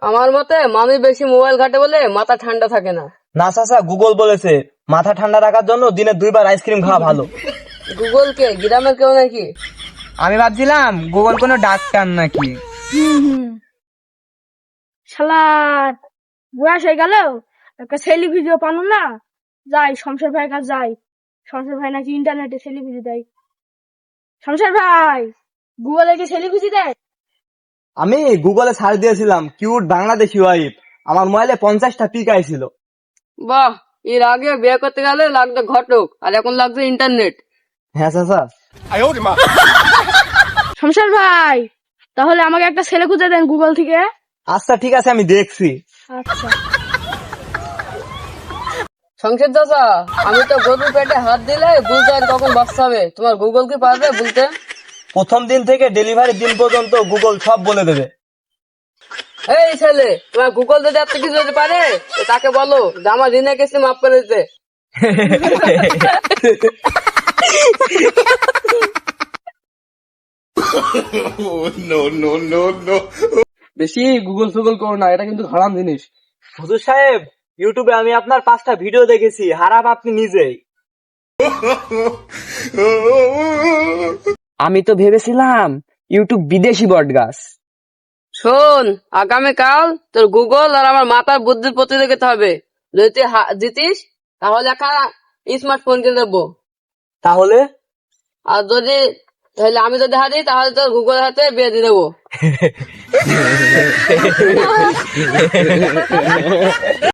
আমার মতে মানুষ বেশি মোবাইল ঘাটে বলে মাথা ঠান্ডা থাকে না। না চাচা, গুগল বলেছে মাথা ঠান্ডা রাখার জন্য দিনে 2 বার আইসক্রিম খাওয়া ভালো। গুগল কে গ্রামের কেউ নাকি? আমি ভাবছিলাম গুগল কোনো ডাক্তার নাকি। শালার বয়স হয়ে গেল, একটা সেলি ভিডিও পানো না? যাই শমশের ভাইয়ের কাছে যাই। শমশের ভাই নাকি ইন্টারনেটে সেলি ভিডিও দেয়। শমশের ভাই, গুগলে কি সেলি ভিডিও দেয়? আমি গুগলে সার্চ দিয়েছিলাম কিউট বাংলাদেশি ওয়াইফ, আমার মোবাইলে 50টা পিক আইছিল। বাহ, এর আগে বিয়ে করতে গেলে লাগতো ঘটক, আর এখন লাগতো ইন্টারনেট। হ্যাঁ চাচা। শমশের ভাই, তাহলে আমাকে একটা ছেলে খুঁজে দেন গুগল থেকে। আচ্ছা ঠিক আছে, আমি দেখছি। আচ্ছা। সংসদ চাচা, আমি তো গরুর পেটে হাত দিলে বুঝতে পারি কখন বাচ্চা হবে। তোমার গুগল কি পারবে বলতে? প্রথম দিন থেকে ডেলিভারি দিন পর্যন্ত গুগল সব বলে দেবে। এই ছেলে, তোমার গুগল যদি এত কিছু যদি পারে, তো তাকে বলো যে আমার ঋণের কিস্তি মাফ করে দিতে। বেশি গুগল ফুগল করো না, এটা কিন্তু হারাম জিনিস। হুজুর সাহেব, ইউটিউবে আমি আপনার 5টা ভিডিও দেখেছি, হারাম আপনি নিজেই। আমি তো ভেবেছিলাম ইউটিউব বিদেশি বট গাছ। শোন, আগামীকাল তোর গুগল আর আমার মাথার বুদ্ধির প্রতিযোগিতা হবে। যদি তুই জিতিস তাহলে একটা স্মার্টফোন কিনে দেবো, তাহলে আর তাহলে আমি যদি হারি তাহলে তোর গুগল হাতে বিয়ে দিয়ে দেবো।